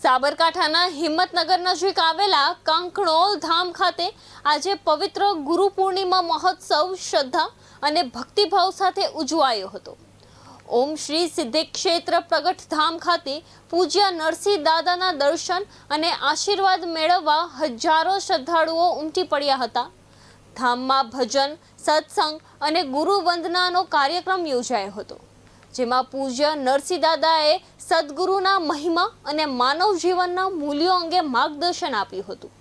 સાબરકાંઠાના હિંમતનગર નજીક આવેલા કંકણોલ ધામ ખાતે આજે પવિત્ર ગુરુ પૂર્ણિમા મહોત્સવ શ્રદ્ધા અને ભક્તિભાવ સાથે ઉજવાયો હતો। ઓમ શ્રી સિદ્ધેક્ષેત્ર પ્રગટ ધામ ખાતે પૂજ્ય નરસિંહ દાદાના દર્શન અને આશીર્વાદ મેળવવા હજારો શ્રદ્ધાળુઓ ઉમટી પડ્યા હતા। ધામમાં ભજન, સત્સંગ અને ગુરુ વંદનાનો કાર્યક્રમ યોજાયો હતો, જેમાં પૂજ્ય નરસિંહ દાદાએ સદગુરુના મહિમા અને માનવ જીવનના મૂલ્યો અંગે માર્ગદર્શન આપ્યું હતું।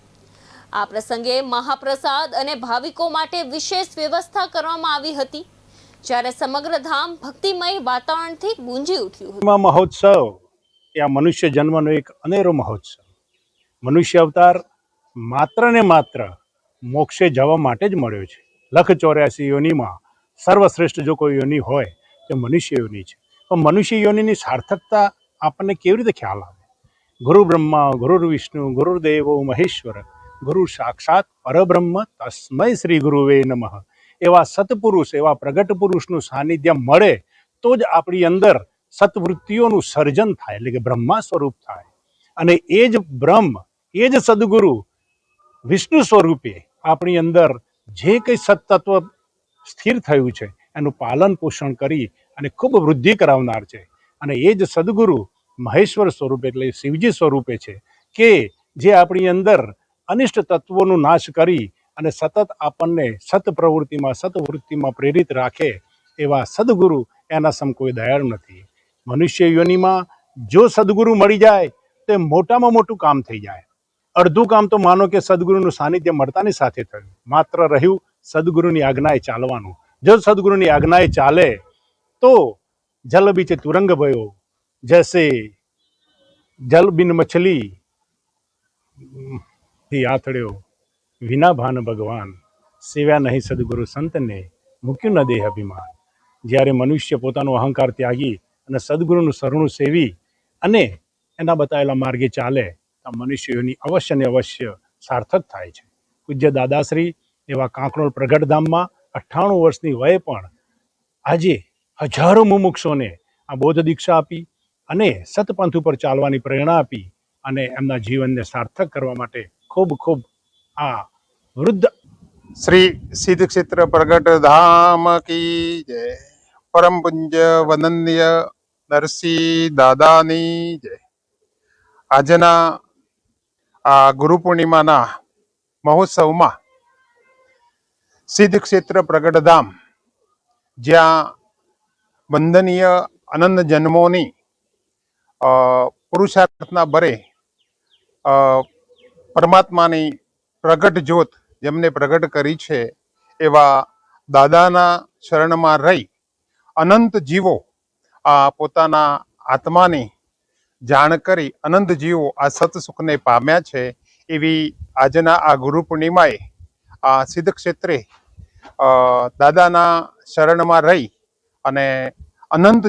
આ પ્રસંગે મહાપ્રસાદ અને ભાવિકો માટે વિશેષ વ્યવસ્થા કરવામાં આવી હતી, જ્યારે સમગ્ર ધામ ભક્તિમય વાતાવરણથી ગુંજી ઉઠ્યું હતું। મહોત્સવ એ આ મનુષ્ય જન્મનો એક અનેરો મહોત્સવ। મનુષ્ય અવતાર માત્ર ને માત્ર મોક્ષે જવા માટે જ મળ્યો છે। 184 યોનિમાં સર્વશ્રેષ્ઠ જો કોઈ યોનિ હોય તો મનુષ્ય યોનિ છે। પણ મનુષ્ય યોનિની સાર્થકતા આપણને કેવી રીતે ખ્યાલ આવે? ગુરુ બ્રહ્મા, ગુરુ વિષ્ણુ, ગુરુદેવો મહેશ્વર, ગુરુ સાક્ષાત પરબ્રહ્મ તસ્મૈ શ્રી ગુરુવે નમઃ। એવા સત્પુરુષ, એવા પ્રગટ પુરુષનું સાનિધ્ય મળે તો જ આપણી અંદર સત્વૃત્તિઓનું સર્જન થાય, એટલે કે બ્રહ્મા સ્વરૂપ થાય। અને એ જ બ્રહ્મ, એ જ સદગુરુ વિષ્ણુ સ્વરૂપે આપણી અંદર જે કંઈ સત્તત્વ સ્થિર થયું છે એનું પાલન પોષણ કરી અને ખૂબ વૃદ્ધિ કરાવનાર છે। અને એ જ સદગુરુ મહેશ્વર સ્વરૂપે એટલે શિવજી સ્વરૂપે છે કે જે આપણી અંદર અનિષ્ટ તત્વોનું નાશ કરી અને સતત આપણને સત્વૃત્તિમાં પ્રેરિત રાખે એવા સદગુરુ એના સમ કોઈ દયાળુ નથી। મનુષ્ય યોનિમાં જો સદગુરુ મળી જાય તો એ મોટામાં મોટું કામ થઈ જાય। અડધું કામ તો માનો કે સદગુરુનું સાનિધ્ય મળતાની સાથે થયું, માત્ર રહ્યું સદગુરુની આજ્ઞાએ ચાલવાનું। જો સદગુરુની આજ્ઞાએ ચાલે તો જલ બીચે તુરંગ ભયો, જૈસે જલ બિન મછલી થી આથડ્યો, વિના ભાન ભગવાન સેવ્યા નહીં સદગુરુ સંતને, મૂક્યું ન દેહ અભિમાન। જ્યારે મનુષ્ય પોતાનો અહંકાર ત્યાગી અને સદગુરુનું શરણું સેવી અને એના બતાવેલા માર્ગે ચાલે તો મનુષ્યોની અવશ્ય ને અવશ્ય સાર્થક થાય છે। પૂજ્ય દાદાશ્રી એવા કાંકણોલ પ્રગટધામમાં 98 વર્ષની વયે પણ આજે હજારો મુમુક્ષોને આ બોધ દીક્ષા આપી અને સતપંથ ઉપર ચાલવાની પ્રેરણા આપી અને એમના જીવનને સાર્થક કરવા માટે ખૂબ ખૂબ આ વૃદ્ધ श्री सिद्ध क्षेत्र प्रगट धाम की जय। परम पूज्य वंदनीय नरसिंह दादानी जय। આજના આ ગુરુ પૂર્ણિમાના મહોત્સવમાં સિદ્ધ ક્ષેત્ર પ્રગટ ધામ, જ્યાં વંદનીય અનંત જન્મોની પુરુષાર્થના બરે પરમાત્માની પ્રગટ જ્યોત જેમને પ્રગટ કરી છે એવા દાદાના શરણમાં રહી અનંત જીવો આ પોતાના આત્માની જાણ કરી અનંત જીવો આ સતસુખને પામ્યા છે। એવી આજના આ ગુરુ પૂર્ણિમાએ આ સિદ્ધ ક્ષેત્રે દાદાના શરણમાં રહી અને અનંત